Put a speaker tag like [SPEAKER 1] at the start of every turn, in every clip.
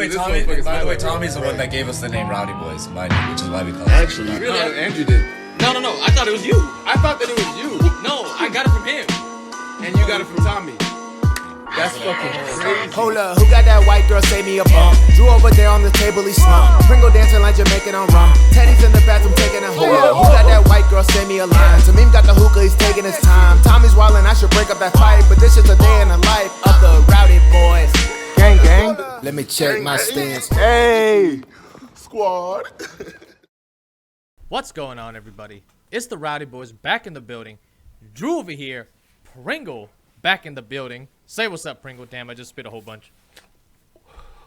[SPEAKER 1] Tommy's the one that gave us the name Rowdy Boys, mind you, which is why we call it.
[SPEAKER 2] Actually, really?
[SPEAKER 3] Andrew did.
[SPEAKER 2] No. I thought it was you.
[SPEAKER 3] I thought that it was you.
[SPEAKER 2] No, I got it from him.
[SPEAKER 3] And you got it from Tommy. That's fucking crazy.
[SPEAKER 4] Hold up, who got that white girl, save me a bump? Drew over there on the table, he slumped. Pringle dancing like Jamaican on rum. Teddy's in the bathroom taking a hold up. Who got that white girl, send me a line? Tamim got the hookah, he's taking his time. Tommy's wildin', I should break up that fight. But this is a day in the life of the Rowdy Boys. Gang, gang. Let me check my stance.
[SPEAKER 3] Hey, squad.
[SPEAKER 5] What's going on, everybody? It's the Rowdy Boys back in the building. Drew over here. Pringle back in the building. Say what's up, Pringle. Damn, I just spit a whole bunch.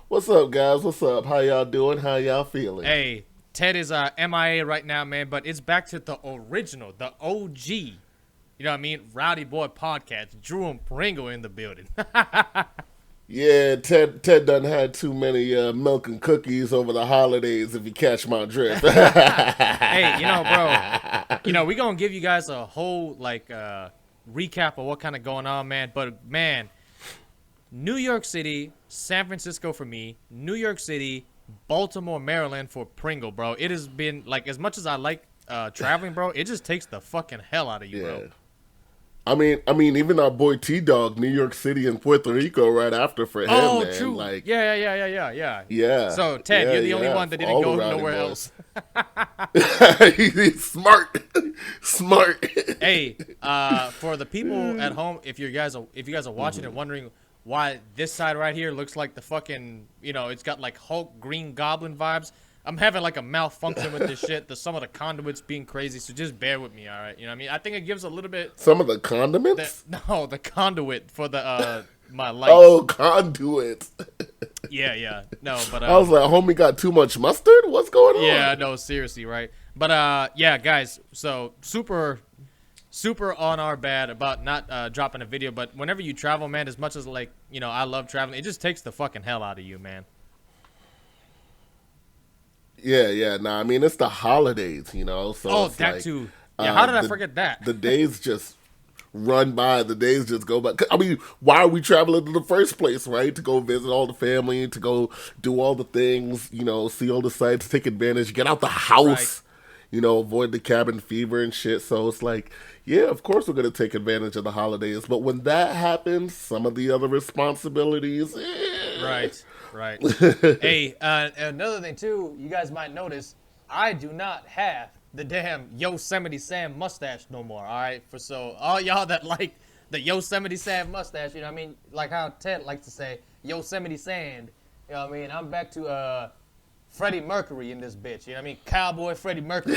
[SPEAKER 3] What's up, guys? What's up? How y'all doing? How y'all feeling?
[SPEAKER 5] Hey, Ted is MIA right now, man, but it's back to the original, the OG. You know what I mean? Rowdy Boy Podcast. Drew and Pringle in the building.
[SPEAKER 3] Yeah, Ted done had too many milk and cookies over the holidays, if you catch my drift.
[SPEAKER 5] Hey, bro, we're going to give you guys a whole, recap of what kind of going on, man. But, man, New York City, San Francisco for me, New York City, Baltimore, Maryland for Pringle, bro. It has been, as much as I like traveling, bro, it just takes the fucking hell out of you, bro.
[SPEAKER 3] I mean, even our boy T-Dog, New York City and Puerto Rico right after for him,
[SPEAKER 5] man.
[SPEAKER 3] Oh,
[SPEAKER 5] true. Yeah.
[SPEAKER 3] Yeah.
[SPEAKER 5] So, Ted, you're the only one that didn't go nowhere else.
[SPEAKER 3] He's smart.
[SPEAKER 5] Hey, for the people at home, if you guys are watching and wondering why this side right here looks like the fucking, it's got like Hulk Green Goblin vibes. I'm having like a malfunction with this shit. Some of the conduits being crazy, so just bear with me, all right? You know what I mean? I think it gives a little bit.
[SPEAKER 3] Some of the condiments?
[SPEAKER 5] The conduit for the my lights.
[SPEAKER 3] Oh, conduit.
[SPEAKER 5] Yeah. No, but
[SPEAKER 3] I was like, homie got too much mustard? What's going on?
[SPEAKER 5] Yeah, no, seriously, right? But yeah, guys. So super on our bad about not dropping a video. But whenever you travel, man, as much as I love traveling, it just takes the fucking hell out of you, man.
[SPEAKER 3] Yeah. Nah, I mean, it's the holidays, So
[SPEAKER 5] that too. Yeah, how did I forget that?
[SPEAKER 3] The days just run by. The days just go by. I mean, why are we traveling in the first place, right? To go visit all the family, to go do all the things, see all the sights, take advantage, get out the house, right. Avoid the cabin fever and shit. So it's like, yeah, of course we're going to take advantage of the holidays. But when that happens, some of the other responsibilities,
[SPEAKER 5] Right. Hey, another thing, too, you guys might notice, I do not have the damn Yosemite Sam mustache no more, all right? So all y'all that like the Yosemite Sam mustache, you know what I mean? Like how Ted likes to say, Yosemite Sand, you know what I mean? I'm back to Freddie Mercury in this bitch, you know what I mean? Cowboy Freddie Mercury.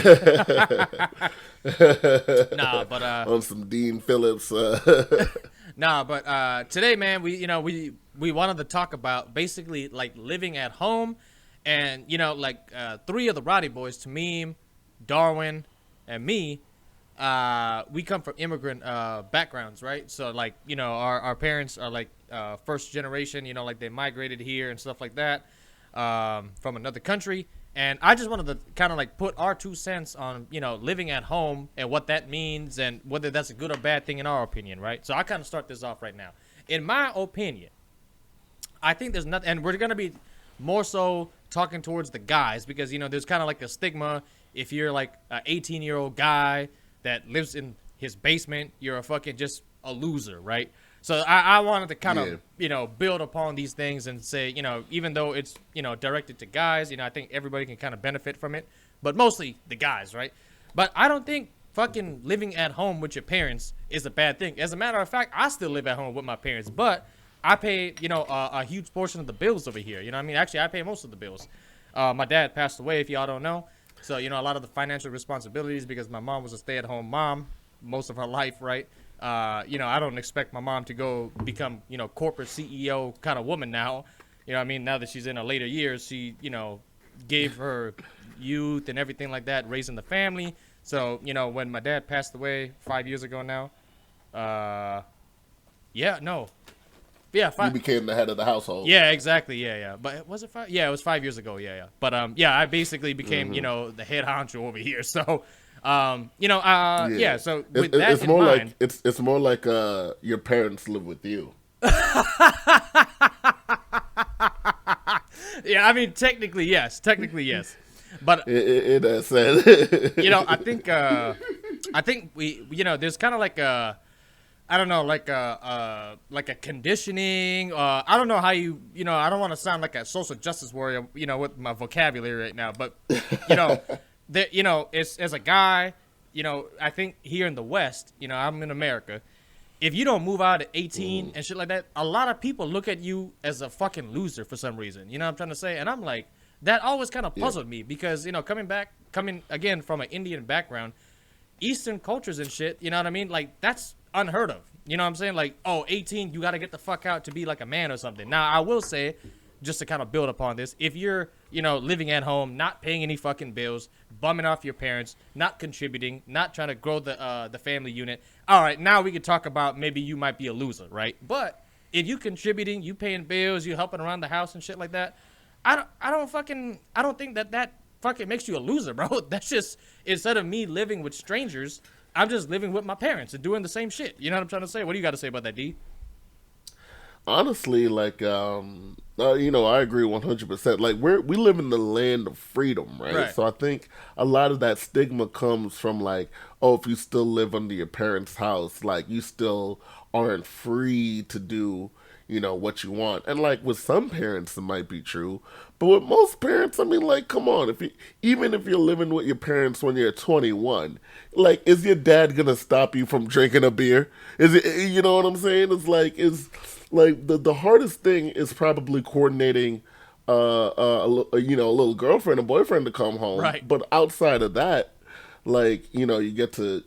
[SPEAKER 5] Nah, but
[SPEAKER 3] on some Dean Phillips.
[SPEAKER 5] Nah, but today, man, we wanted to talk about basically living at home, and three of the Rowdy Boys, Tamim, Darwin, and me, we come from immigrant backgrounds, right? So our parents are first generation, they migrated here and stuff like that from another country. And I just wanted to kind of put our 2 cents on, living at home and what that means and whether that's a good or bad thing in our opinion, right? So I kind of start this off right now. In my opinion, I think there's nothing, and we're going to be more so talking towards the guys because, there's kind of a stigma. If you're an 18-year-old guy that lives in his basement, you're a fucking just a loser, right? So I wanted to kind of, build upon these things and say, even though it's, directed to guys, I think everybody can kind of benefit from it, but mostly the guys, right? But I don't think fucking living at home with your parents is a bad thing. As a matter of fact, I still live at home with my parents, but I pay, a huge portion of the bills over here. You know what I mean? Actually, I pay most of the bills. My dad passed away, if y'all don't know. So, a lot of the financial responsibilities because my mom was a stay-at-home mom most of her life, right? I don't expect my mom to go become, corporate CEO kind of woman now. You know what I mean? Now that she's in her later years, she, gave her youth and everything like that, raising the family. So, when my dad passed away 5 years ago now, you
[SPEAKER 3] became the head of the household.
[SPEAKER 5] Yeah, exactly. Yeah. But was it 5? Yeah, it was 5 years ago. Yeah. But, I basically became, the head honcho over here. So, yeah. So with that in mind,
[SPEAKER 3] it's more like your parents live with you.
[SPEAKER 5] Yeah, I mean, technically yes, but
[SPEAKER 3] In that sense.
[SPEAKER 5] I think we, there's kind of like a, I don't know, like a conditioning. I don't know how I don't want to sound like a social justice warrior, with my vocabulary right now, but it's as a guy, I think here in the West, I'm in America. If you don't move out at 18 and shit like that, a lot of people look at you as a fucking loser for some reason. You know what I'm trying to say? And I'm like, that always kind of puzzled me because, coming again from an Indian background, Eastern cultures and shit, you know what I mean? Like, that's unheard of. You know what I'm saying? Like, 18, you got to get the fuck out to be like a man or something. Now, I will say, just to kind of build upon this, if you're, living at home, not paying any fucking bills, bumming off your parents, not contributing, not trying to grow the family unit, all right, now we can talk about maybe you might be a loser, right? But if you contributing, you paying bills, you helping around the house and shit like that, I don't think that fucking makes you a loser, bro. That's just, instead of me living with strangers, I'm just living with my parents and doing the same shit. You know what I'm trying to say? What do you got to say about that, D?
[SPEAKER 3] Honestly, like, I agree 100%. Like, we live in the land of freedom, right? So I think a lot of that stigma comes from, like, if you still live under your parents' house, like, you still aren't free to do, what you want. And, like, with some parents, it might be true. But with most parents, I mean, like, come on. Even if you're living with your parents when you're 21, like, is your dad going to stop you from drinking a beer? Is it, you know what I'm saying? Like, the hardest thing is probably coordinating, a little girlfriend or boyfriend to come home.
[SPEAKER 5] Right.
[SPEAKER 3] But outside of that, like, you get to,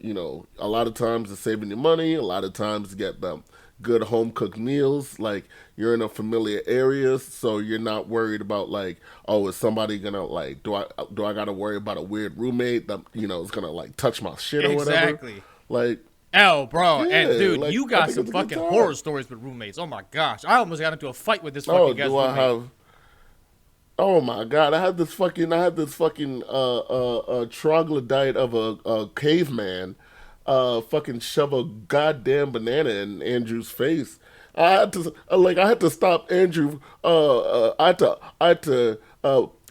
[SPEAKER 3] a lot of times it's saving your money. A lot of times you get them good home cooked meals. Like, you're in a familiar area, so you're not worried about, like, is somebody gonna, like, do I gotta worry about a weird roommate that, is gonna, like, touch my shit or whatever.
[SPEAKER 5] Exactly.
[SPEAKER 3] Like,
[SPEAKER 5] bro,
[SPEAKER 3] yeah,
[SPEAKER 5] and dude,
[SPEAKER 3] like,
[SPEAKER 5] you
[SPEAKER 3] I
[SPEAKER 5] got
[SPEAKER 3] think
[SPEAKER 5] some
[SPEAKER 3] it's a good
[SPEAKER 5] fucking
[SPEAKER 3] time.
[SPEAKER 5] horror stories with roommates. Oh my gosh, I almost got into a fight with this fucking guy's
[SPEAKER 3] do I
[SPEAKER 5] roommate.
[SPEAKER 3] have? Oh my god, I had this fucking troglodyte of a caveman, fucking shove a goddamn banana in Andrew's face. I had to stop Andrew. I had to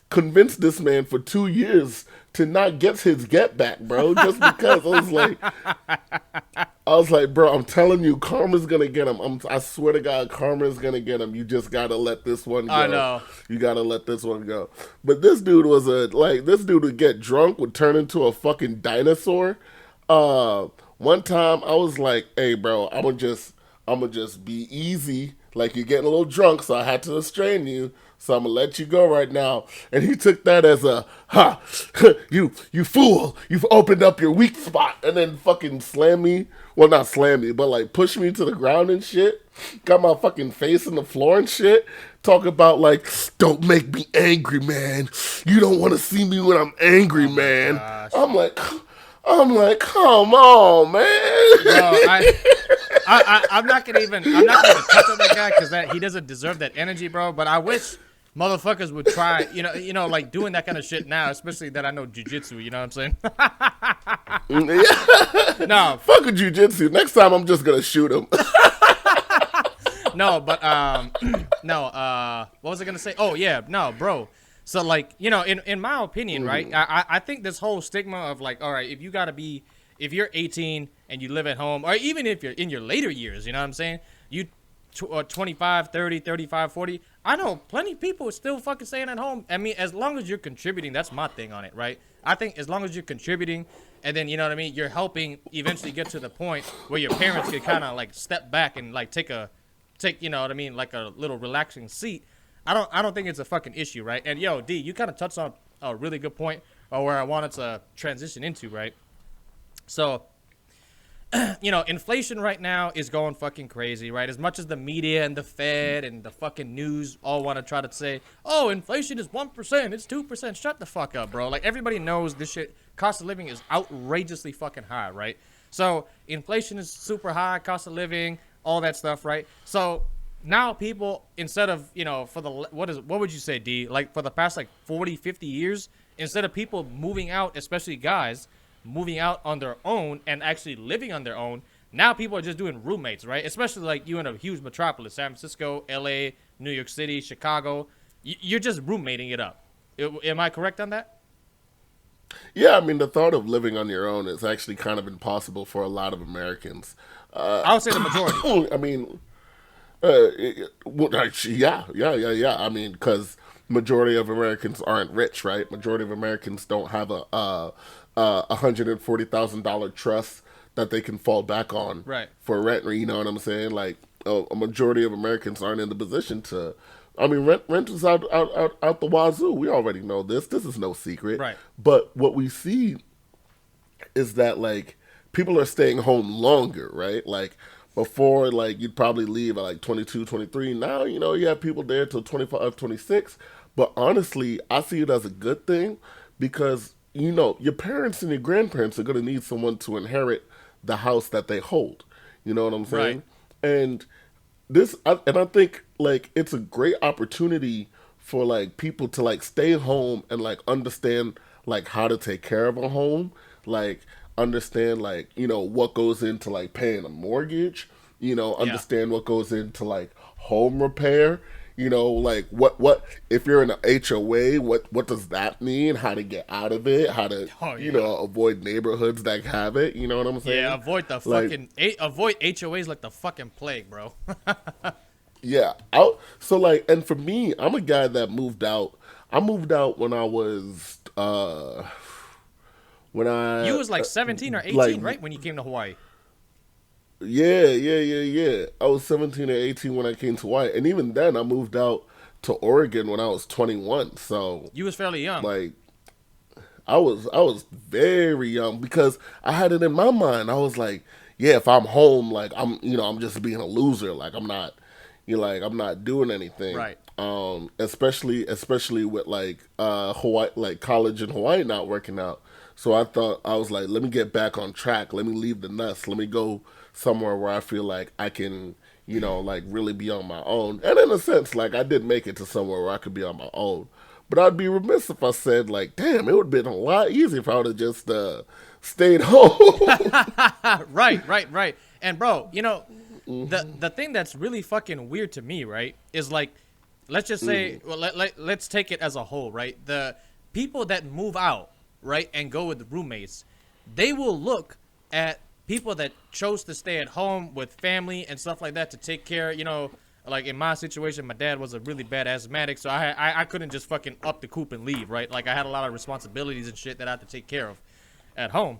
[SPEAKER 3] convince this man for 2 years to not get his get back, bro. Just because I was like, bro, I'm telling you, karma's gonna get him. I swear to God, karma's gonna get him. You just gotta let this one go.
[SPEAKER 5] I know.
[SPEAKER 3] You gotta let this one go. But this dude this dude would get drunk, would turn into a fucking dinosaur. One time I was like, hey, bro, I'm gonna just be easy. Like, you're getting a little drunk, so I had to restrain you. So I'm gonna let you go right now. And he took that as you fool, you've opened up your weak spot, and then fucking slam me. Well, not slam me, but like push me to the ground and shit. Got my fucking face in the floor and shit. Talk about, like, don't make me angry, man. You don't want to see me when I'm angry, man.
[SPEAKER 5] Gosh.
[SPEAKER 3] I'm like, come on, man.
[SPEAKER 5] Bro, I'm not gonna even touch on that guy because he doesn't deserve that energy, bro. But I wish motherfuckers would try, like doing that kind of shit now, especially that I know jujitsu. You know what I'm saying?
[SPEAKER 3] Yeah.
[SPEAKER 5] No,
[SPEAKER 3] fuck a jujitsu. Next time, I'm just gonna shoot him.
[SPEAKER 5] no, but what was I gonna say? Oh yeah, no, bro. So, like, in my opinion, right? I think this whole stigma of, like, all right, if you're 18 and you live at home, or even if you're in your later years, you know what I'm saying? You 25, 30, 35, 40. I know plenty of people are still fucking staying at home. I mean, as long as you're contributing, that's my thing on it, right? I think as long as you're contributing, and then, you know what I mean, you're helping eventually get to the point where your parents can kind of, like, step back and, like, take, you know what I mean, like a little relaxing seat. I don't think it's a fucking issue, right? And yo, D, you kind of touched on a really good point, or where I wanted to transition into, right? So, inflation right now is going fucking crazy, right? As much as the media and the Fed and the fucking news all want to try to say, oh, inflation is 1%, it's 2%. Shut the fuck up, bro. Like, everybody knows this shit. Cost of living is outrageously fucking high, right? So, inflation is super high, cost of living, all that stuff, right? So, now people, instead of, what would you say, D? Like, for the past, like, 40, 50 years, instead of people moving out, especially guys, moving out on their own and actually living on their own, now people are just doing roommates, right? Especially, like, you in a huge metropolis, San Francisco, LA, New York City, Chicago. you're just roommating it up. Am I correct on that?
[SPEAKER 3] Yeah, I mean, the thought of living on your own is actually kind of impossible for a lot of Americans.
[SPEAKER 5] I would say the majority.
[SPEAKER 3] I mean, yeah. I mean, because majority of Americans aren't rich, right? Majority of Americans don't have a $140,000 trust that they can fall back on
[SPEAKER 5] Right.
[SPEAKER 3] for rent. You know what I'm saying? Like a majority of Americans aren't in the position to. I mean, rent is out the wazoo. We already know this. This is no secret.
[SPEAKER 5] Right.
[SPEAKER 3] But what we see is that like people are staying home longer, right? Like before, like you'd probably leave at like 22, 23. Now, you have people there till 25, 26. But honestly, I see it as a good thing because, your parents and your grandparents are going to need someone to inherit the house that they hold. You know what I'm saying?
[SPEAKER 5] Right.
[SPEAKER 3] And I think like it's a great opportunity for like people to like stay home and like understand like how to take care of a home, like understand like what goes into like paying a mortgage, understand what goes into like home repair, like what if you're in an HOA, what does that mean, how to get out of it, how to avoid neighborhoods that have it, you know what I'm saying?
[SPEAKER 5] Yeah, avoid the fucking avoid HOAs like the fucking plague, bro.
[SPEAKER 3] Yeah. So like, and for me, I'm a guy that moved out. I moved out when I was
[SPEAKER 5] You was like 17 or 18,
[SPEAKER 3] like,
[SPEAKER 5] right? When you came to Hawaii.
[SPEAKER 3] Yeah. I was 17 or 18 when I came to Hawaii, and even then, I moved out to Oregon when I was 21. So
[SPEAKER 5] You was fairly young.
[SPEAKER 3] like, I was very young because I had it in my mind. I was like, yeah, if I'm home, like I'm just being a loser. Like I'm not doing anything.
[SPEAKER 5] Right.
[SPEAKER 3] Especially with like Hawaii, like college in Hawaii not working out. So I was like, let me get back on track. Let me leave the nest. Let me go somewhere where I feel like I can, like really be on my own. And in a sense, like I did make it to somewhere where I could be on my own. But I'd be remiss if I said like, damn, it would have been a lot easier if I would have just stayed home.
[SPEAKER 5] Right. And bro, the thing that's really fucking weird to me, right, is like, let's just say, well, let's take it as a whole, right? The people that move out, right, and go with roommates, they will look at people that chose to stay at home with family and stuff like that to take care, like in my situation, my dad was a really bad asthmatic, so I couldn't just fucking up the coop and leave, right? Like I had a lot of responsibilities and shit that I had to take care of at home.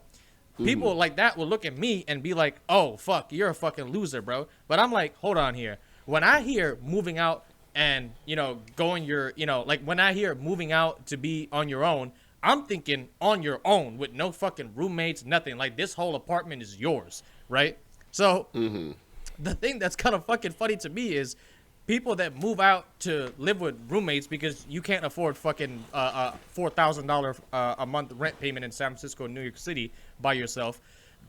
[SPEAKER 5] People like that will look at me and be like, oh, fuck, you're a fucking loser, bro. But I'm like, hold on here. When I hear moving out and, going like when I hear moving out to be on your own, I'm thinking on your own with no fucking roommates, nothing. Like this whole apartment is yours, right? So the thing that's kind of fucking funny to me is people that move out to live with roommates because you can't afford fucking $4,000 a month rent payment in San Francisco and New York City by yourself.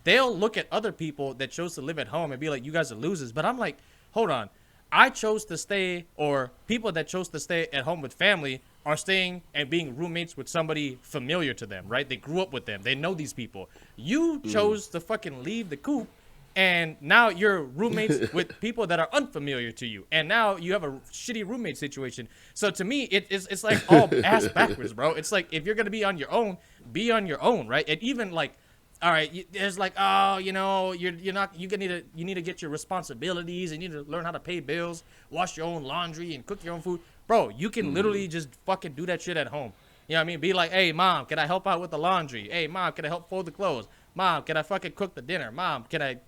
[SPEAKER 5] They'll look at other people that chose to live at home and be like, you guys are losers. But I'm like, hold on. I chose to stay, or people that chose to stay at home with family are staying and being roommates with somebody familiar to them, right? They grew up with them. They know these people. You chose to fucking leave the coop, and now you're roommates with people that are unfamiliar to you. And now you have a shitty roommate situation. So to me, it's like all ass backwards, bro. It's like, if you're going to be on your own, be on your own, right? And even like, all right, there's like, oh, you need to get your responsibilities, and you need to learn how to pay bills, wash your own laundry, and cook your own food. Bro, you can literally just fucking do that shit at home. You know what I mean? Be like, hey, mom, can I help out with the laundry? Hey, mom, can I help fold the clothes? Mom, can I fucking cook the dinner? Mom, can I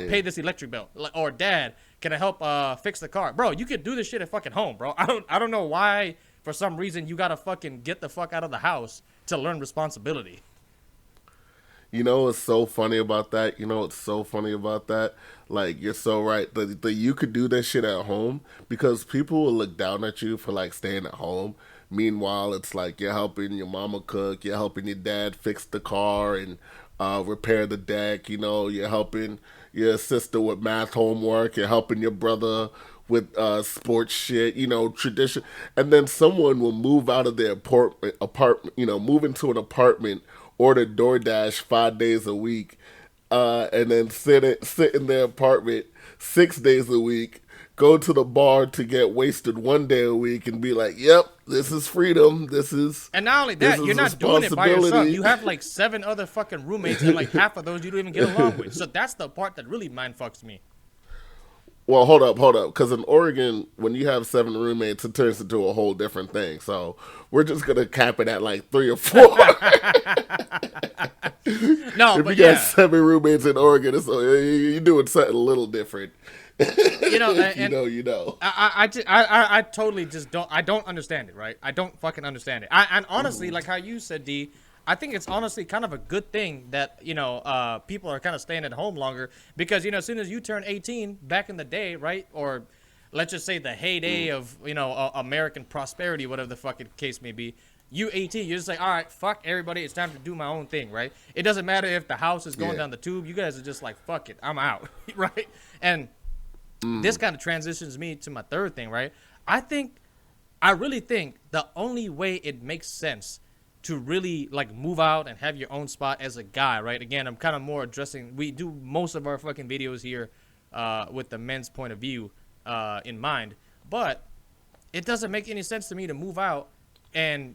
[SPEAKER 5] pay this electric bill? Or dad, can I help fix the car? Bro, you can do this shit at fucking home, bro. I don't know why, for some reason, you gotta fucking get the fuck out of the house to learn responsibility.
[SPEAKER 3] You know what's so funny about that? Like, you're so right. The you could do that shit at home because people will look down at you for, like, staying at home. Meanwhile, it's like you're helping your mama cook, you're helping your dad fix the car and repair the deck, you're helping your sister with math homework, you're helping your brother with sports shit, tradition. And then someone will move out of their apartment, move into an apartment, order DoorDash 5 days a week, and then sit in their apartment 6 days a week, go to the bar to get wasted one day a week and be like, "Yep, this is freedom. This is."
[SPEAKER 5] And not only that, you're not doing it by yourself.
[SPEAKER 3] responsibility.
[SPEAKER 5] You have like 7 other fucking roommates, and like half of those you don't even get along with. So that's the part that really mind fucks me.
[SPEAKER 3] Well, hold up. Because in Oregon, when you have 7 roommates, it turns into a whole different thing. So we're just gonna cap it at like 3 or 4.
[SPEAKER 5] No,
[SPEAKER 3] If
[SPEAKER 5] but
[SPEAKER 3] you
[SPEAKER 5] yeah,
[SPEAKER 3] got 7 roommates in Oregon, you're doing something a little different.
[SPEAKER 5] you know, and,
[SPEAKER 3] You know.
[SPEAKER 5] I totally just don't understand it, right? I don't fucking understand it. And honestly, like how you said, D, I think it's honestly kind of a good thing that, people are kind of staying at home longer because, as soon as you turn 18 back in the day, right? Or let's just say the heyday of, American prosperity, whatever the fucking case may be. You 18, you're just like, all right, fuck everybody. It's time to do my own thing, right? It doesn't matter if the house is going down the tube. You guys are just like, fuck it, I'm out, right? And this kind of transitions me to my third thing, right? I really think the only way it makes sense to really like move out and have your own spot as a guy, right? Again, I'm kind of more addressing, we do most of our fucking videos here with the men's point of view in mind, but it doesn't make any sense to me to move out and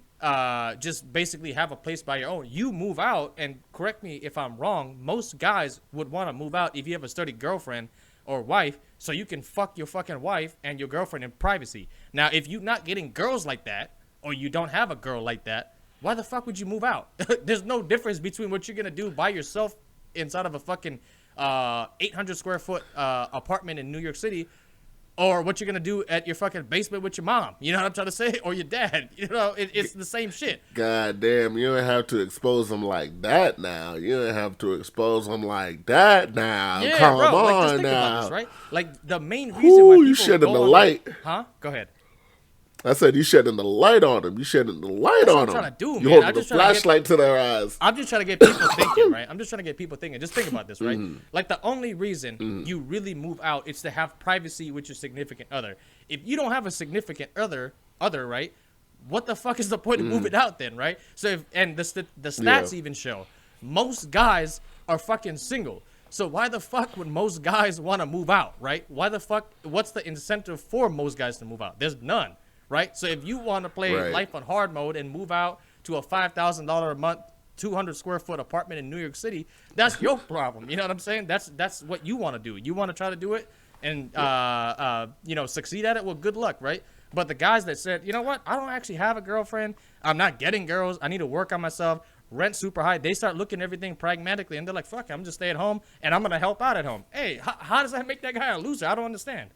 [SPEAKER 5] just basically have a place by your own. You move out, and correct me if I'm wrong, most guys would want to move out if you have a sturdy girlfriend or wife, so you can fuck your fucking wife and your girlfriend in privacy. Now, if you're not getting girls like that, or you don't have a girl like that, why the fuck would you move out? There's no difference between what you're gonna do by yourself inside of a fucking 800 square foot apartment in New York City, or what you're gonna do at your fucking basement with your mom. You know what I'm trying to say? Or your dad. It's the same shit.
[SPEAKER 3] God damn, you don't have to expose them like that now. You don't have to expose them like that now.
[SPEAKER 5] Yeah,
[SPEAKER 3] Come
[SPEAKER 5] bro.
[SPEAKER 3] on
[SPEAKER 5] Like, just think
[SPEAKER 3] now.
[SPEAKER 5] about this, right? Like the main reason why people
[SPEAKER 3] you shedding
[SPEAKER 5] go
[SPEAKER 3] the
[SPEAKER 5] on
[SPEAKER 3] light.
[SPEAKER 5] Huh? Go ahead.
[SPEAKER 3] I said you shedding the light on them. You shedding the light
[SPEAKER 5] That's
[SPEAKER 3] on
[SPEAKER 5] what
[SPEAKER 3] them.
[SPEAKER 5] I'm trying to do,
[SPEAKER 3] You
[SPEAKER 5] man.
[SPEAKER 3] holding
[SPEAKER 5] I'm
[SPEAKER 3] the
[SPEAKER 5] just trying to get-
[SPEAKER 3] flashlight to their eyes.
[SPEAKER 5] I'm just trying to get people thinking, right? I'm just trying to get people thinking. Just think about this, right? Like the only reason you really move out is to have privacy with your significant other. If you don't have a significant other, right? What the fuck is the point of moving out then, right? So the stats even show most guys are fucking single. So why the fuck would most guys want to move out, right? Why the fuck? What's the incentive for most guys to move out? There's none, right? So if you want to play life on hard mode and move out to a $5,000 a month, 200 square foot apartment in New York City, that's your problem. You know what I'm saying? That's what you want to do. You want to try to do it and succeed at it. Well, good luck, right? But the guys that said, you know what? I don't actually have a girlfriend. I'm not getting girls. I need to work on myself. Rent super high. They start looking at everything pragmatically, and they're like, fuck it, I'm just stay at home, and I'm going to help out at home. Hey, how does that make that guy a loser? I don't understand.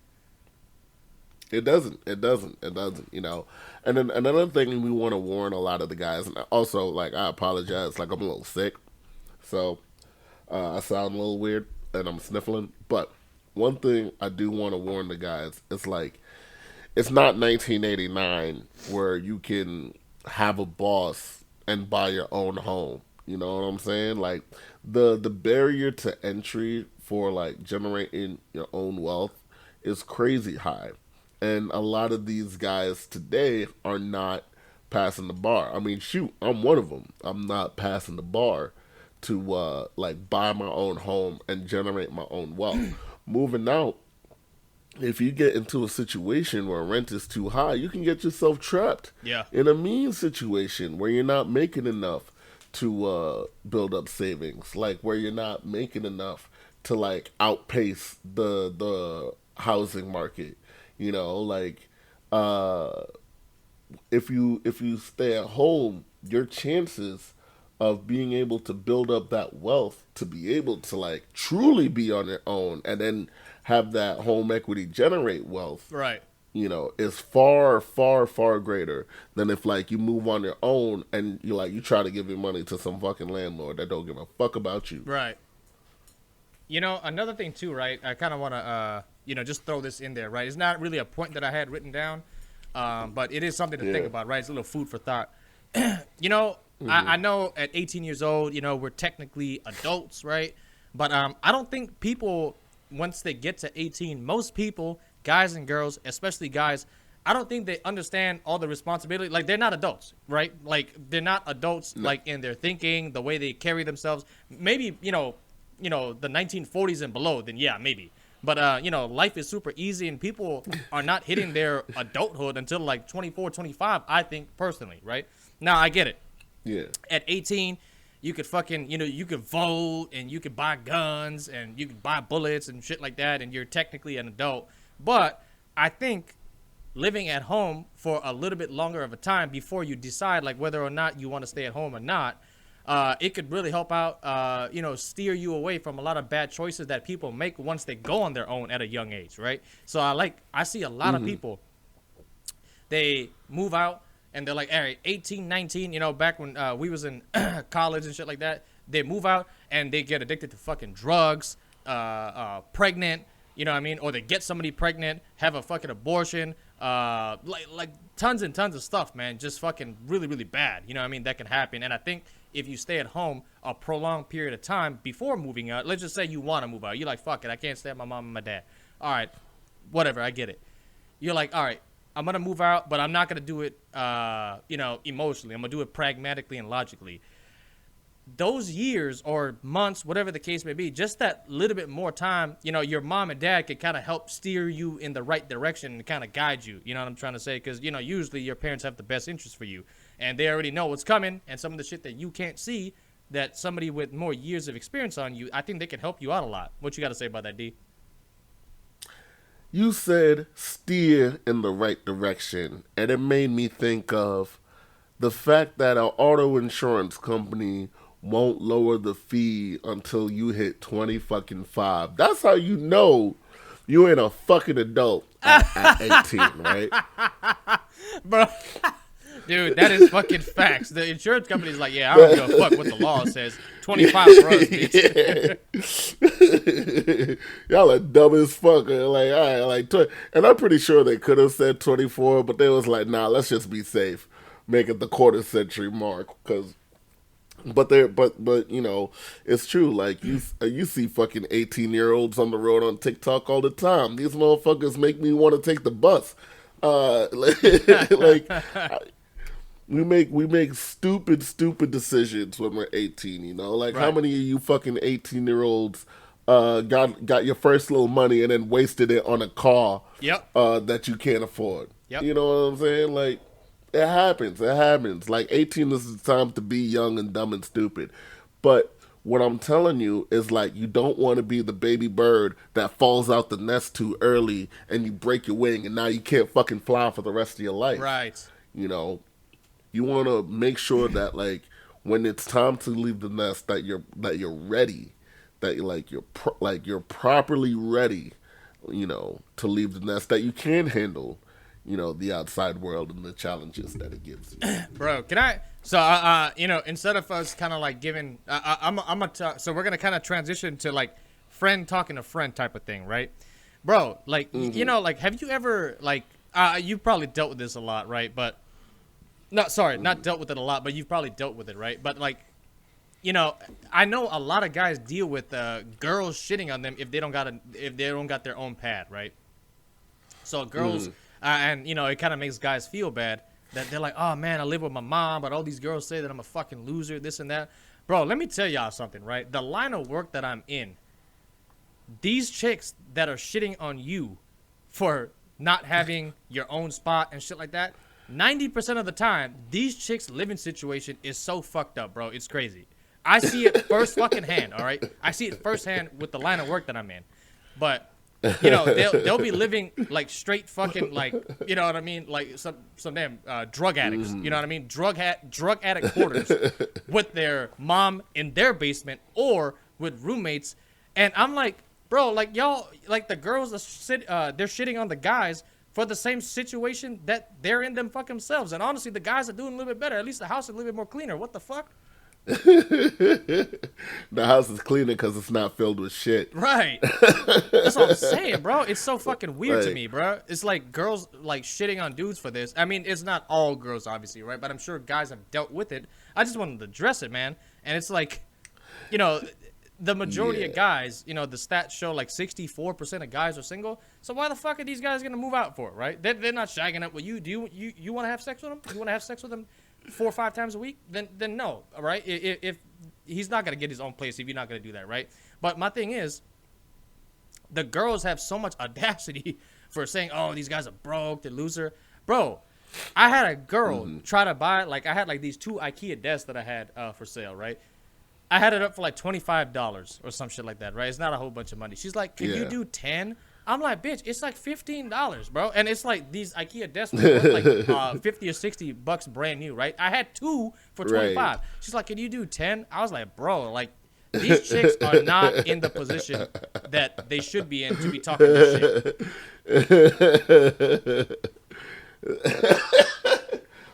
[SPEAKER 3] It doesn't. And then another thing we want to warn a lot of the guys, and also, like, I apologize, like, I'm a little sick, so I sound a little weird, and I'm sniffling, but one thing I do want to warn the guys, it's like, it's not 1989 where you can have a boss and buy your own home. You know what I'm saying? Like, the barrier to entry for, like, generating your own wealth is crazy high. And a lot of these guys today are not passing the bar. I mean, shoot, I'm one of them. I'm not passing the bar to, buy my own home and generate my own wealth. Moving out, if you get into a situation where rent is too high, you can get yourself trapped in a mean situation where you're not making enough to build up savings, like where you're not making enough to like outpace the housing market. You know, like if you stay at home, your chances of being able to build up that wealth to be able to like truly be on your own and then have that home equity generate wealth,
[SPEAKER 5] right?
[SPEAKER 3] You know, is far, far, far greater than if like you move on your own and you try to give your money to some fucking landlord that don't give a fuck about you.
[SPEAKER 5] Right. You know, another thing too, right? I kind of want to, just throw this in there, right? It's not really a point that I had written down, but it is something to think about, right? It's a little food for thought. I know at 18 years old, we're technically adults, right? But I don't think people, once they get to 18, most people, guys and girls, especially guys, I don't think they understand all the responsibility. Like, they're not adults, right? Like, they're not adults, like, in their thinking, the way they carry themselves. Maybe, the 1940s and below, then yeah, maybe. But life is super easy, and people are not hitting their adulthood until like 24, 25, I think personally, right? Now I get it.
[SPEAKER 3] Yeah.
[SPEAKER 5] At 18, you could fucking, you could vote, and you could buy guns, and you could buy bullets and shit like that, and you're technically an adult. But I think living at home for a little bit longer of a time before you decide like whether or not you want to stay at home or not, it could really help out, steer you away from a lot of bad choices that people make once they go on their own at a young age, right? So I see a lot of people, they move out and they're like, all right, 18, 19, back when we was in college and shit like that, they move out and they get addicted to fucking drugs, pregnant, you know what I mean? Or they get somebody pregnant, have a fucking abortion, like tons and tons of stuff, man. Just fucking really, really bad. You know what I mean? That can happen. And I think if you stay at home a prolonged period of time before moving out, let's just say you want to move out. You're like, fuck it, I can't stay at my mom and my dad. All right, whatever, I get it. You're like, all right, I'm going to move out, but I'm not going to do it, emotionally. I'm going to do it pragmatically and logically. Those years or months, whatever the case may be, just that little bit more time, your mom and dad could kind of help steer you in the right direction and kind of guide you. You know what I'm trying to say? Because, usually your parents have the best interest for you, and they already know what's coming, and some of the shit that you can't see that somebody with more years of experience on you, I think they can help you out a lot. What you got to say about that, D?
[SPEAKER 3] You said steer in the right direction, and it made me think of the fact that an auto insurance company won't lower the fee until you hit 25. That's how you know you ain't a fucking adult at 18, right?
[SPEAKER 5] Bro, dude, that is fucking facts. The insurance company's like, yeah, I don't give a fuck what the law says. 25 for us, bitch.
[SPEAKER 3] Y'all are dumb as fuck. Like, all right, and I'm pretty sure they could have said 24, but they was like, nah, let's just be safe. Make it the quarter century mark, because but it's true. Like you see fucking 18-year-olds on the road on TikTok all the time. These motherfuckers make me want to take the bus. We make stupid decisions when we're 18. Like
[SPEAKER 5] right.
[SPEAKER 3] How many of you fucking 18-year-olds got your first little money and then wasted it on a car
[SPEAKER 5] Yep.
[SPEAKER 3] that you can't afford?
[SPEAKER 5] Yep.
[SPEAKER 3] You know what I'm saying? Like. It happens. Like 18 is the time to be young and dumb and stupid. But what I'm telling you is like you don't want to be the baby bird that falls out the nest too early and you break your wing and now you can't fucking fly for the rest of your life.
[SPEAKER 5] Right.
[SPEAKER 3] You want to make sure that like when it's time to leave the nest that you're ready, that you're properly ready, to leave the nest, that you can handle the outside world and the challenges that it gives you.
[SPEAKER 5] Bro, can I? So, instead of us kind of like giving, so we're gonna kind of transition to like friend talking to friend type of thing, right? Bro, like, like, have you ever like, you probably dealt with this a lot, right? But, not dealt with it a lot, but you've probably dealt with it, right? But like, I know a lot of guys deal with girls shitting on them if they don't got their own pad, right? So girls. And, it kind of makes guys feel bad that they're like, oh, man, I live with my mom, but all these girls say that I'm a fucking loser, this and that. Bro, let me tell y'all something, right? The line of work that I'm in, these chicks that are shitting on you for not having your own spot and shit like that, 90% of the time, these chicks' living situation is so fucked up, bro. It's crazy. I see it first fucking hand, all right? I see it firsthand with the line of work that I'm in. But... they'll be living like straight fucking like, you know what I mean, like some damn drug addicts, you know what I mean, drug addict quarters with their mom in their basement or with roommates, and I'm like, bro, like y'all, like the girls they're shitting on the guys for the same situation that they're in them fucking themselves, and honestly, the guys are doing a little bit better. At least the house is a little bit more cleaner. What the fuck?
[SPEAKER 3] The house is cleaner because it's not filled with shit.
[SPEAKER 5] Right. That's what I'm saying, bro. It's so fucking weird to me, bro. It's like girls like shitting on dudes for this. I mean, it's not all girls, obviously, right? But I'm sure guys have dealt with it. I just wanted to address it, man. And it's like, the majority of guys, the stats show like 64% of guys are single. So why the fuck are these guys gonna move out for, right? They're not shagging up with you. Do you want to have sex with them? You want to have sex with them 4 or 5 times a week? Then no, all right? If he's not gonna get his own place if you're not gonna do that, right? But my thing is, the girls have so much audacity for saying, "Oh, these guys are broke, they're loser." Bro, I had a girl try to buy, like, I had like these 2 IKEA desks that I had for sale, right? I had it up for like $25 or some shit like that, right? It's not a whole bunch of money. She's like, "Can you do 10?" I'm like, "Bitch, it's like $15, bro." And it's like these IKEA desks were worth like 50 or $60 brand new, right? I had 2 for 25.
[SPEAKER 3] Right.
[SPEAKER 5] She's like, "Can you do 10?" I was like, "Bro, like, these chicks are not in the position that they should be in to be talking this shit."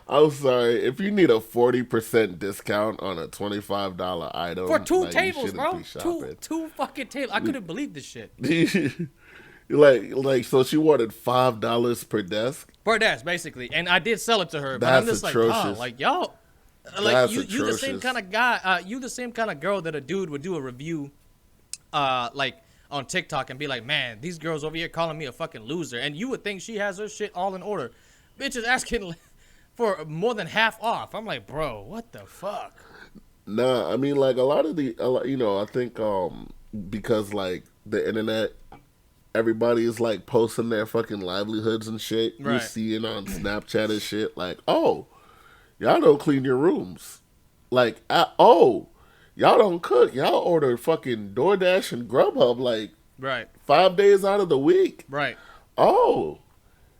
[SPEAKER 3] I'm sorry. If you need a 40% discount on a $25 item
[SPEAKER 5] For 2
[SPEAKER 3] like,
[SPEAKER 5] tables,
[SPEAKER 3] you
[SPEAKER 5] bro.
[SPEAKER 3] shouldn't be shopping.
[SPEAKER 5] Two fucking tables. I couldn't believe this shit.
[SPEAKER 3] like, so she wanted $5 per desk.
[SPEAKER 5] Per desk, basically. And I did sell it to her, but I'm
[SPEAKER 3] That's
[SPEAKER 5] just
[SPEAKER 3] atrocious.
[SPEAKER 5] like, y'all, like,
[SPEAKER 3] That's
[SPEAKER 5] you the same
[SPEAKER 3] atrocious.
[SPEAKER 5] kind of guy, you the same kind of girl that a dude would do a review, like, on TikTok and be like, "Man, these girls over here calling me a fucking loser," and you would think she has her shit all in order. Bitch is asking for more than half off. I'm like, bro, what the fuck?
[SPEAKER 3] Nah, I mean, like, I think because, like, the internet, everybody is, like, posting their fucking livelihoods and shit.
[SPEAKER 5] Right.
[SPEAKER 3] You see it on Snapchat and shit. Like, oh, y'all don't clean your rooms. Like, y'all don't cook. Y'all order fucking DoorDash and Grubhub, like,
[SPEAKER 5] Right,
[SPEAKER 3] 5 days out of the week.
[SPEAKER 5] right.
[SPEAKER 3] Oh,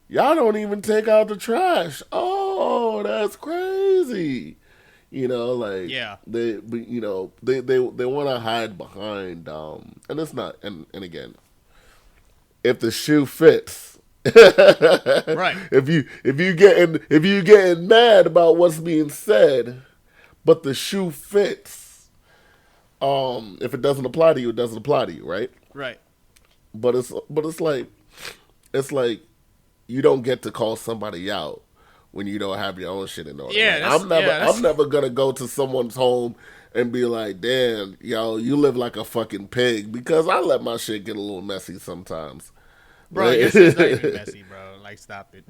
[SPEAKER 3] y'all don't even take out the trash. Oh, that's crazy. Like,
[SPEAKER 5] Yeah.
[SPEAKER 3] they want to hide behind, and it's not, and again, if the shoe fits,
[SPEAKER 5] Right.
[SPEAKER 3] if you getting mad about what's being said, but the shoe fits, if it doesn't apply to you, it doesn't apply to you, right?
[SPEAKER 5] Right.
[SPEAKER 3] But it's like you don't get to call somebody out when you don't have your own shit in order.
[SPEAKER 5] Yeah,
[SPEAKER 3] Like,
[SPEAKER 5] that's-
[SPEAKER 3] I'm never gonna go to someone's home and be like, "Damn, yo, you live like a fucking pig," because I let my shit get a little messy sometimes.
[SPEAKER 5] Bro,
[SPEAKER 3] Right?
[SPEAKER 5] your shit's not even messy, bro. Like, stop it.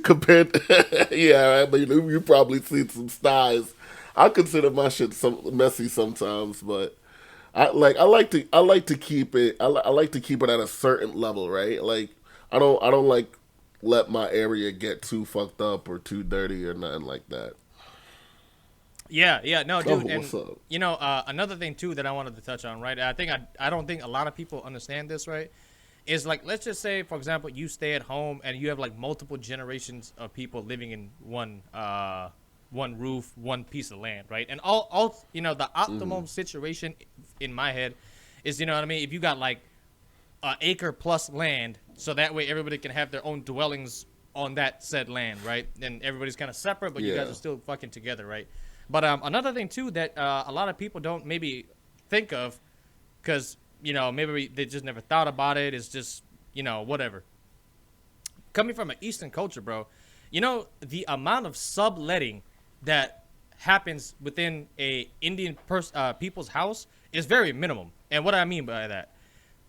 [SPEAKER 3] Compared to, yeah, right, but you probably seen some styles. I consider my shit messy sometimes, but I like to keep it. I like to keep it at a certain level, right? Like, I don't like let my area get too fucked up or too dirty or nothing like that.
[SPEAKER 5] Yeah, no, dude. And,
[SPEAKER 3] what's up?
[SPEAKER 5] another thing, too, that I wanted to touch on, right? I don't think a lot of people understand this, right? Is, like, let's just say, for example, you stay at home and you have, like, multiple generations of people living in one roof, one piece of land, right? And all the optimal situation in my head is, you know what I mean? If you got, like, an acre plus land, so that way everybody can have their own dwellings on that said land, right? And everybody's kind of separate, but you guys
[SPEAKER 3] Yeah.
[SPEAKER 5] are still fucking together, right? But another thing too that a lot of people don't maybe think of, because maybe they just never thought about it. It's just whatever. Coming from an Eastern culture, bro, the amount of subletting that happens within a Indian people's house is very minimum. And what I mean by that,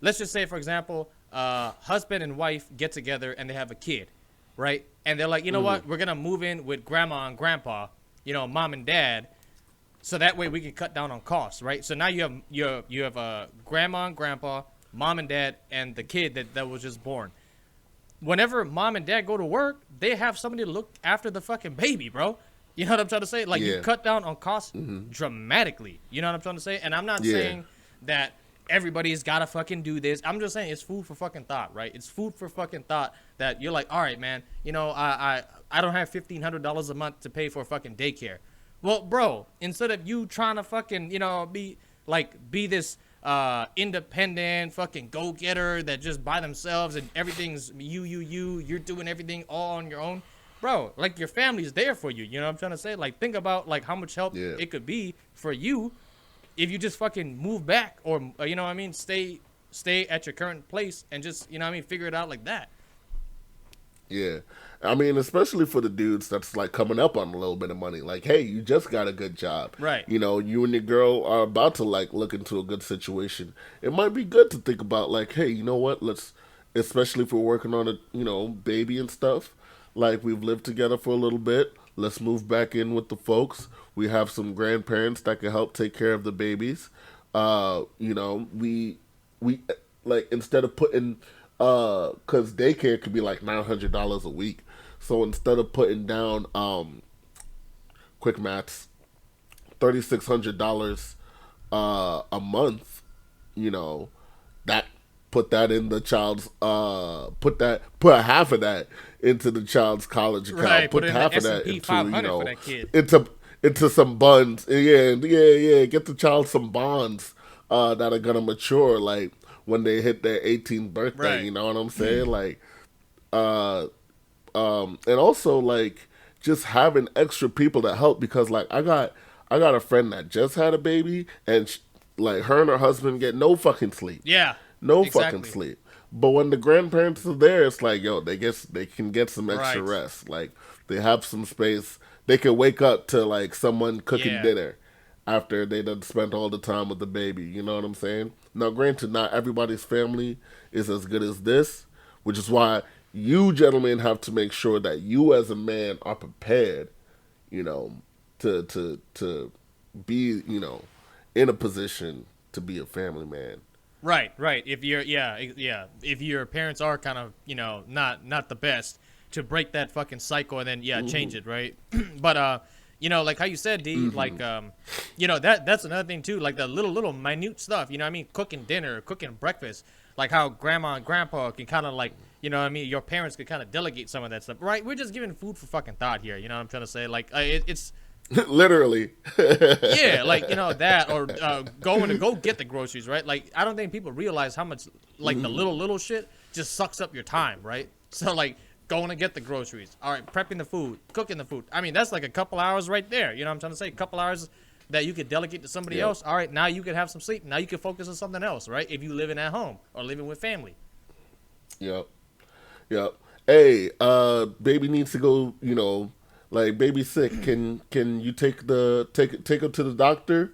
[SPEAKER 5] let's just say, for example, husband and wife get together and they have a kid, right? And they're like, you know what? We're gonna move in with grandma and grandpa, mom and dad, so that way we can cut down on costs, right? So now you have a grandma and grandpa, mom and dad, and the kid that was just born. Whenever mom and dad go to work, they have somebody to look after the fucking baby, bro. You know what I'm trying to say? Like, you
[SPEAKER 3] Yeah.
[SPEAKER 5] cut down on costs dramatically. You know what I'm trying to say? And I'm not
[SPEAKER 3] Yeah.
[SPEAKER 5] saying that everybody's gotta fucking do this. I'm just saying it's food for fucking thought, right? It's food for fucking thought that you're like, all right, man, I don't have $1,500 a month to pay for fucking daycare. Well, bro, instead of you trying to fucking, be this independent fucking go-getter that just by themselves and everything's you're doing everything all on your own. Bro, like, your family's there for you. You know what I'm trying to say? Like, think about, like, how much help
[SPEAKER 3] Yeah.
[SPEAKER 5] it could be for you if you just fucking move back or, stay at your current place and just, figure it out like that.
[SPEAKER 3] Yeah. I mean, especially for the dudes that's like coming up on a little bit of money. Like, hey, you just got a good job.
[SPEAKER 5] Right.
[SPEAKER 3] You and your girl are about to like look into a good situation. It might be good to think about like, hey, you know what? Especially if we're working on a, baby and stuff. Like, we've lived together for a little bit. Let's move back in with the folks. We have some grandparents that can help take care of the babies. we like instead of putting because daycare could be like $900 a week. So instead of putting down quick maths, $3,600 a month, you know, that put that in the child's put half of that into the child's college account.
[SPEAKER 5] Right,
[SPEAKER 3] put
[SPEAKER 5] put in
[SPEAKER 3] half
[SPEAKER 5] the
[SPEAKER 3] of that
[SPEAKER 5] S&P
[SPEAKER 3] into
[SPEAKER 5] 500 for that kid.
[SPEAKER 3] into some bonds. Yeah. Get the child some bonds that are gonna mature like when they hit their 18th birthday.
[SPEAKER 5] Right.
[SPEAKER 3] You know what I'm saying? Like, and also like just having extra people to help because like I got a friend that just had a baby and like her and her husband get no fucking sleep.
[SPEAKER 5] Yeah.
[SPEAKER 3] No
[SPEAKER 5] exactly.
[SPEAKER 3] fucking sleep. But when the grandparents are there, it's like, yo, they can get some extra
[SPEAKER 5] Right.
[SPEAKER 3] rest. Like they have some space. They can wake up to like someone cooking
[SPEAKER 5] Yeah.
[SPEAKER 3] dinner after they done spent all the time with the baby. You know what I'm saying? Now, granted, not everybody's family is as good as this, which is why you gentlemen have to make sure that you as a man are prepared, you know, to be, you know, in a position to be a family man.
[SPEAKER 5] Right. If if your parents are kind of, you know, not the best, to break that fucking cycle and then change it, right? But you know, like how you said, D, like you know, that's another thing too, like the little minute stuff, you know what I mean? Cooking dinner, cooking breakfast, like how grandma and grandpa can kind of like, you know what I mean, your parents could kind of delegate some of that stuff, right? We're just giving food for fucking thought here, you know what I'm trying to say? Like it's
[SPEAKER 3] Literally.
[SPEAKER 5] yeah, like, you know, that or going to go get the groceries, right? Like I don't think people realize how much like the little shit just sucks up your time, right? So like going to get the groceries, all right, prepping the food, cooking the food. I mean, that's like a couple hours right there. You know what I'm trying to say? A couple hours that you could delegate to somebody else. All right, now you could have some sleep. Now you can focus on something else, right? If you living at home or living with family.
[SPEAKER 3] Yep. Hey, baby needs to go, you know, like baby sick. Can you take her to the doctor?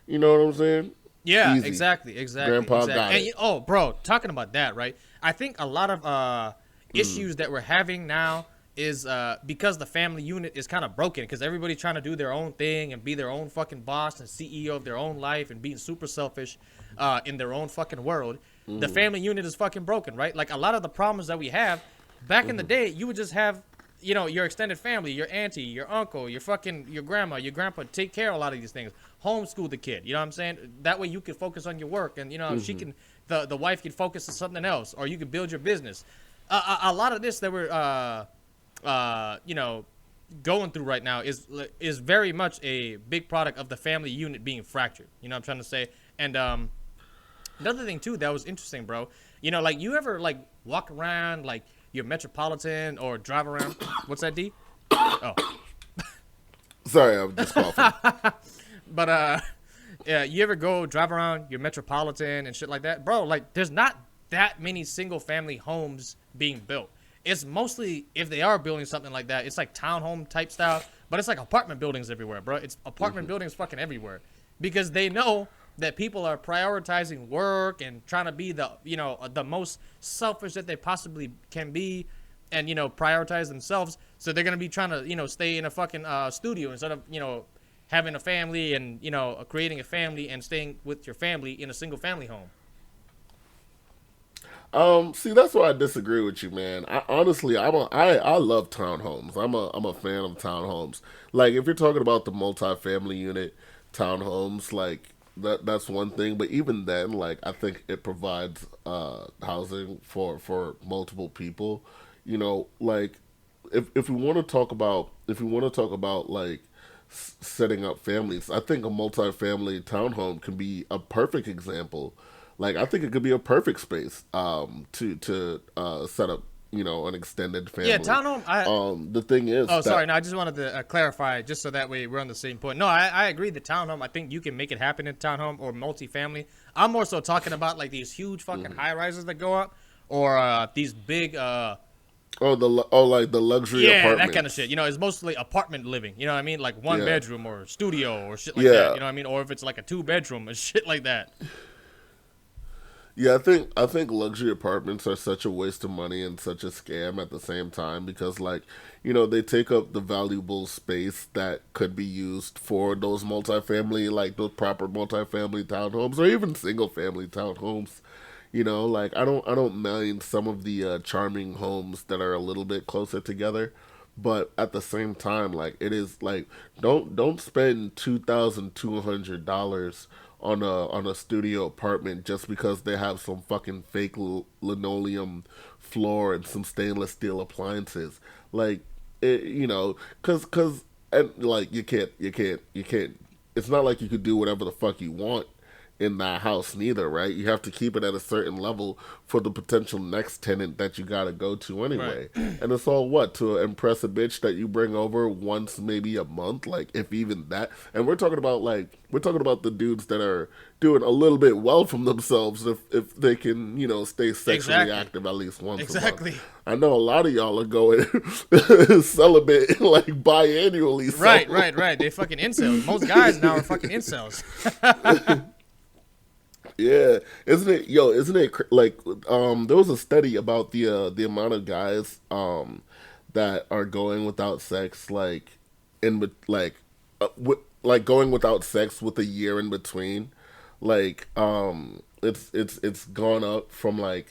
[SPEAKER 3] You know what I'm saying?
[SPEAKER 5] Yeah,
[SPEAKER 3] Easy.
[SPEAKER 5] exactly.
[SPEAKER 3] Grandpa got
[SPEAKER 5] And
[SPEAKER 3] it.
[SPEAKER 5] oh, bro, talking about that, right? I think a lot of issues that we're having now is because the family unit is kind of broken because everybody's trying to do their own thing and be their own fucking boss and CEO of their own life and being super selfish in their own fucking world. The family unit is fucking broken, right? Like a lot of the problems that we have back in the day, you would just have, you know, your extended family, your auntie, your uncle, your grandma, your grandpa take care of a lot of these things. Homeschool the kid, you know what I'm saying? That way you can focus on your work and, you know, she can, the wife can focus on something else or you can build your business. A lot of this that we're, you know, going through right now is very much a big product of the family unit being fractured. You know what I'm trying to say? And another thing too that was interesting, bro. You know, like you ever like walk around like your Metropolitan or drive around? What's that, D? Oh,
[SPEAKER 3] Sorry, I'm just coughing.
[SPEAKER 5] but yeah, you ever go drive around your Metropolitan and shit like that, bro? Like, there's not that many single family homes being built. It's mostly, if they are building something like that, it's like townhome type style, but it's like apartment buildings everywhere, bro. It's apartment buildings fucking everywhere because they know that people are prioritizing work and trying to be the, you know, the most selfish that they possibly can be and, you know, prioritize themselves. So they're going to be trying to, you know, stay in a fucking studio instead of, you know, having a family and, you know, creating a family and staying with your family in a single family home.
[SPEAKER 3] See, that's why I disagree with you, man. I love townhomes. I'm a fan of townhomes. Like, if you're talking about the multifamily unit townhomes, like that's one thing. But even then, like, I think it provides housing for multiple people. You know, like if we want to talk about like setting up families, I think a multifamily townhome can be a perfect example. Like, I think it could be a perfect space to set up, you know, an extended family.
[SPEAKER 5] Yeah, townhome.
[SPEAKER 3] The thing is,
[SPEAKER 5] sorry. No, I just wanted to clarify, just so that way we're on the same point. No, I agree. The townhome, I think you can make it happen in townhome or multifamily. I'm more so talking about like these huge fucking high rises that go up, or these big.
[SPEAKER 3] like the luxury apartments.
[SPEAKER 5] That kind of shit. You know, it's mostly apartment living. You know what I mean? Like one bedroom or studio or shit like
[SPEAKER 3] Yeah.
[SPEAKER 5] that. You know what I mean? Or if it's like a 2-bedroom or shit like that.
[SPEAKER 3] Yeah, I think luxury apartments are such a waste of money and such a scam at the same time because, like, you know, they take up the valuable space that could be used for those multifamily, like those proper multifamily townhomes or even single family townhomes. You know, like I don't mind some of the charming homes that are a little bit closer together, but at the same time, like it is like don't spend $2,200 on a studio apartment just because they have some fucking fake linoleum floor and some stainless steel appliances. Like you know, cause and like you can't. It's not like you could do whatever the fuck you want in that house neither, right? You have to keep it at a certain level for the potential next tenant that you gotta go to anyway. Right. And it's all what, to impress a bitch that you bring over once maybe a month, like if even that. And we're talking about the dudes that are doing a little bit well from themselves if they can, you know, stay sexually active at least once a month. I know a lot of y'all are going celibate like biannually. So.
[SPEAKER 5] Right. They fucking incels. Most guys now are fucking incels.
[SPEAKER 3] Yeah, isn't it like there was a study about the amount of guys that are going without sex going without sex with a year in between, like it's gone up from like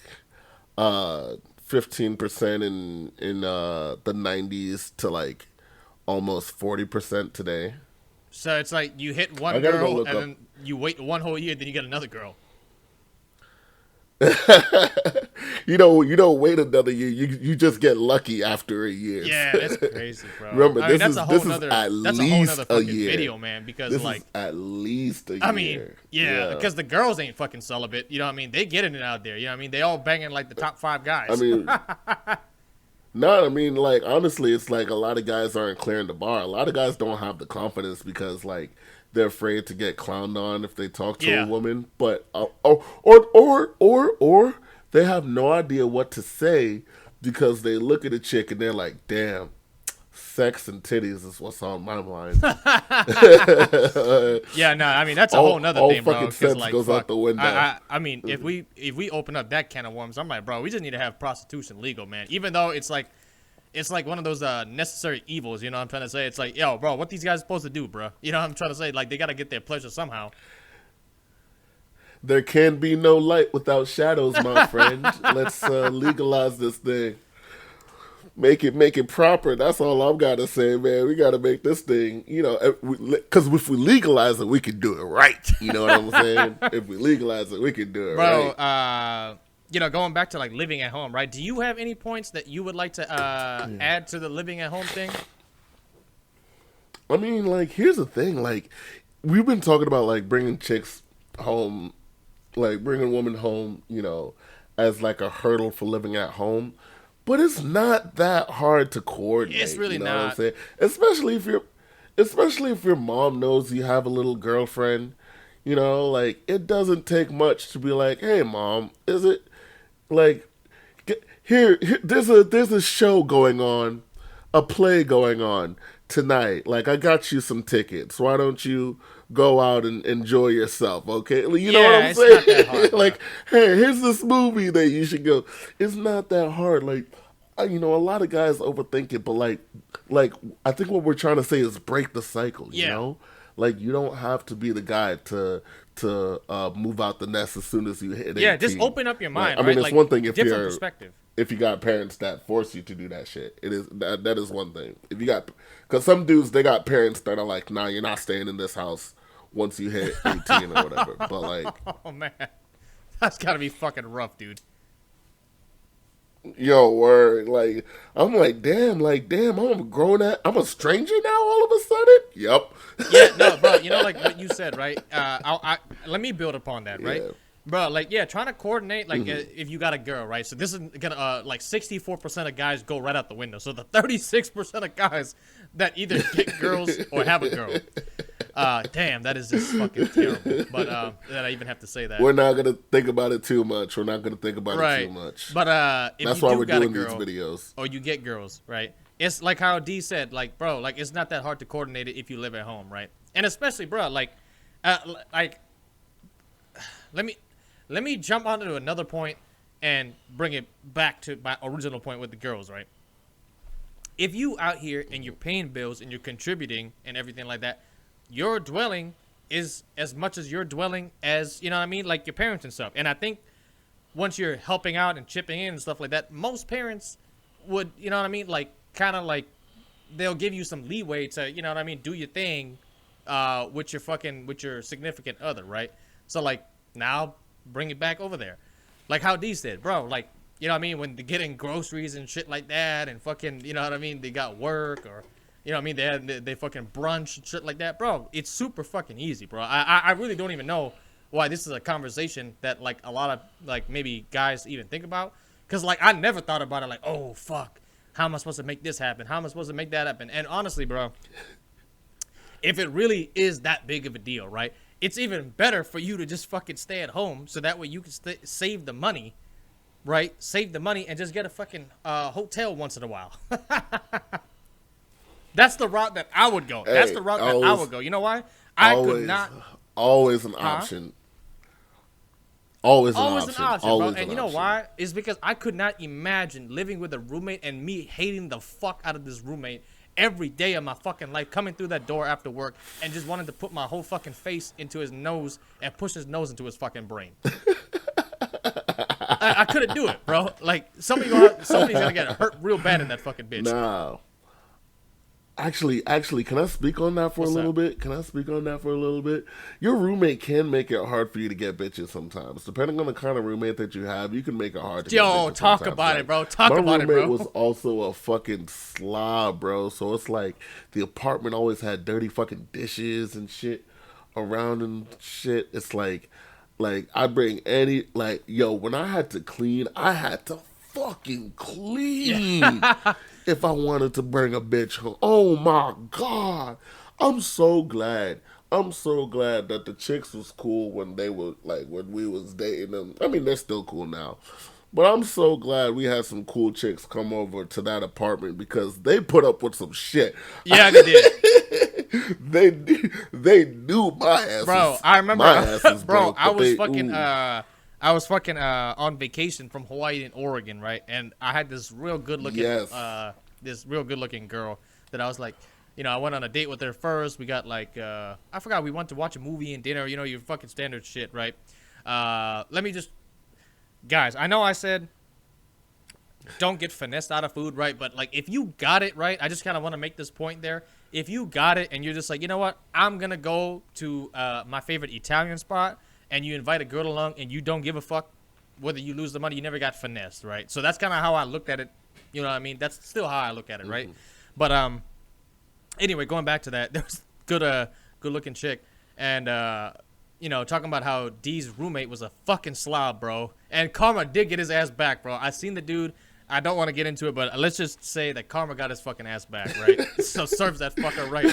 [SPEAKER 3] 15% in the 90s to like almost 40% today.
[SPEAKER 5] So it's like you hit one girl and then you wait one whole year, then you get another girl.
[SPEAKER 3] you don't wait another year. You just get lucky after a year.
[SPEAKER 5] Yeah, that's crazy, bro.
[SPEAKER 3] Remember, this is at least a year.
[SPEAKER 5] Video, man, because
[SPEAKER 3] this
[SPEAKER 5] like
[SPEAKER 3] is at least a year.
[SPEAKER 5] I mean, yeah, because the girls ain't fucking celibate. You know what I mean? They getting it out there. You know what I mean? They all banging like the top 5 guys.
[SPEAKER 3] I mean. No, I mean, like, honestly, it's like a lot of guys aren't clearing the bar. A lot of guys don't have the confidence because, like, they're afraid to get clowned on if they talk to a woman. But, or they have no idea what to say because they look at a chick and they're like, damn, sex and titties is what's on my mind.
[SPEAKER 5] Yeah, no, I mean, that's a whole nother thing, bro.
[SPEAKER 3] All fucking sense like, goes out the window.
[SPEAKER 5] I mean, if we open up that can of worms, I'm like, bro, we just need to have prostitution legal, man. Even though it's like one of those necessary evils, you know what I'm trying to say? It's like, yo, bro, what these guys supposed to do, bro? You know what I'm trying to say? Like, they got to get their pleasure somehow.
[SPEAKER 3] There can be no light without shadows, my friend. Let's legalize this thing. Make it proper. That's all I've got to say, man. We got to make this thing, you know, because if we legalize it, we can do it right. You know what I'm saying? If we legalize it, we can do it right.
[SPEAKER 5] Bro, you know, going back to like living at home, right? Do you have any points that you would like to add to the living at home thing?
[SPEAKER 3] I mean, like, here's the thing. Like, we've been talking about like bringing chicks home, like bringing women home, you know, as like a hurdle for living at home. But it's not that hard to coordinate.
[SPEAKER 5] It's really
[SPEAKER 3] you know
[SPEAKER 5] not.
[SPEAKER 3] What I'm saying? Especially if your mom knows you have a little girlfriend. You know, like, it doesn't take much to be like, hey, mom, is it like here there's a show going on, a play going on tonight. Like, I got you some tickets. Why don't you go out and enjoy yourself, okay? You know what I'm saying?
[SPEAKER 5] Not that hard,
[SPEAKER 3] like, hey, here's this movie that you should go. It's not that hard. Like, you know, a lot of guys overthink it, but like I think what we're trying to say is break the cycle. You know, like, you don't have to be the guy to move out the nest as soon as you hit 18.
[SPEAKER 5] Yeah, just open up your mind.
[SPEAKER 3] Like, I mean, it's one thing if
[SPEAKER 5] different perspective.
[SPEAKER 3] If you got parents that force you to do that shit. It is that is one thing. If you got, because some dudes, they got parents that are like, nah, you're not staying in this house once you hit 18 or whatever. But like,
[SPEAKER 5] oh man, that's gotta be fucking rough, dude.
[SPEAKER 3] Yo, word. Like, I'm like, damn, I'm a stranger now all of a sudden? Yep.
[SPEAKER 5] Yeah, no, bro, you know, like what you said, right? Let me build upon that, right?
[SPEAKER 3] Yeah.
[SPEAKER 5] Bro, like, yeah, trying to coordinate, like, if you got a girl, right? So this is gonna, like, 64% of guys go right out the window. So the 36% of guys that either get girls or have a girl. Damn, that is just fucking terrible. But that I even have to say that.
[SPEAKER 3] We're not gonna think about it too much. But if
[SPEAKER 5] that's
[SPEAKER 3] why
[SPEAKER 5] you
[SPEAKER 3] we're
[SPEAKER 5] got
[SPEAKER 3] doing
[SPEAKER 5] a girl,
[SPEAKER 3] these videos.
[SPEAKER 5] or you get girls, right? It's like how D said, like, bro, like, it's not that hard to coordinate it if you live at home, right? And especially, bro, like, let me jump onto another point and bring it back to my original point with the girls, right? If you out here and you're paying bills and you're contributing and everything like that, your dwelling is as much as your dwelling as, you know what I mean, like your parents and stuff. And I think once you're helping out and chipping in and stuff like that, most parents would, you know what I mean, like kind of like they'll give you some leeway to, you know what I mean, do your thing with your significant other, right? So like now bring it back over there, like how D said, bro, like, you know what I mean, when they're getting groceries and shit like that, and fucking, you know what I mean, they got work, or you know what I mean, they fucking brunch and shit like that, bro. It's super fucking easy, bro. I really don't even know why this is a conversation that like a lot of like maybe guys even think about, because like I never thought about it like, oh fuck, how am I supposed to make this happen? How am I supposed to make that happen? And honestly, bro, if it really is that big of a deal, right, it's even better for you to just fucking stay at home, so that way you can save the money, right? Save the money and just get a fucking hotel once in a while. That's the route that I would go.
[SPEAKER 3] Hey,
[SPEAKER 5] That's the route that I would go. You know why? I could not.
[SPEAKER 3] Always an option. Always an option,
[SPEAKER 5] bro. And you know why? It's because I could not imagine living with a roommate and me hating the fuck out of this roommate every day of my fucking life, coming through that door after work and just wanting to put my whole fucking face into his nose and push his nose into his fucking brain. I couldn't do it, bro. Like somebody's gonna get hurt real bad in that fucking bitch.
[SPEAKER 3] No. Actually, can I speak on that for a little bit? Your roommate can make it hard for you to get bitches sometimes. Depending on the kind of roommate that you have, you can make it hard to get bitches
[SPEAKER 5] talk
[SPEAKER 3] sometimes.
[SPEAKER 5] about
[SPEAKER 3] like,
[SPEAKER 5] it, bro. Talk about it, bro.
[SPEAKER 3] My roommate was also a fucking slob, bro. So it's like the apartment always had dirty fucking dishes and shit around and shit. It's like I bring any, like, yo, when I had to clean, I had to fucking clean if I wanted to bring a bitch home. Oh my God. I'm so glad that the chicks was cool when they were, like, when we was dating them. I mean, they're still cool now. But I'm so glad we had some cool chicks come over to that apartment, because they put up with some shit.
[SPEAKER 5] Yeah, they did.
[SPEAKER 3] they knew my ass.
[SPEAKER 5] Bro, I remember,
[SPEAKER 3] my ass is
[SPEAKER 5] bro,
[SPEAKER 3] broke,
[SPEAKER 5] I was fucking on vacation from Hawaii and Oregon, right? And I had this real good looking girl that I was like, you know, I went on a date with her first. We got like I forgot, we went to watch a movie and dinner, you know, your fucking standard shit, right? Let me just, guys, I know I said don't get finessed out of food, right? But like if you got it, right, I just kind of want to make this point there. If you got it and you're just like, you know what, I'm gonna go to my favorite Italian spot, and you invite a girl along and you don't give a fuck whether you lose the money, you never got finessed, right? So that's kind of how I looked at it. You know what I mean? That's still how I look at it, right? But anyway, going back to that, there was good looking chick, and you know, talking about how D's roommate was a fucking slob, bro. And Karma did get his ass back, bro. I seen the dude. I don't want to get into it, but let's just say that Karma got his fucking ass back, right? So serves that fucker right.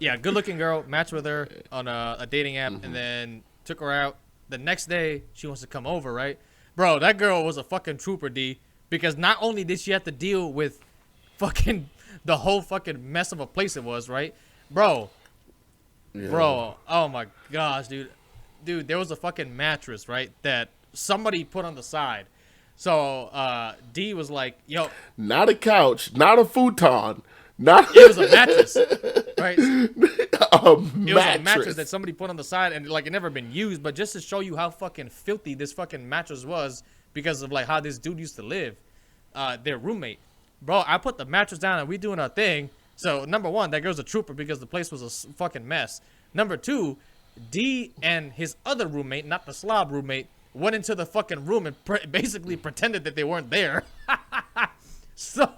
[SPEAKER 5] Yeah, good looking girl. Matched with her on a dating app, and then took her out. The next day, she wants to come over, right? Bro, that girl was a fucking trooper, D. Because not only did she have to deal with fucking the whole fucking mess of a place it was, right? Bro, oh my gosh, dude. Dude, there was a fucking mattress, right, that somebody put on the side. So D was like, yo,
[SPEAKER 3] not a couch, not a futon,
[SPEAKER 5] it was a mattress, right?
[SPEAKER 3] It
[SPEAKER 5] was a mattress that somebody put on the side, and like it never been used, but just to show you how fucking filthy this fucking mattress was, because of like how this dude used to live, their roommate. Bro, I put the mattress down and we doing our thing. So number one, that girl's a trooper because the place was a fucking mess. Number two, D and his other roommate, not the slob roommate, went into the fucking room and basically pretended that they weren't there. So,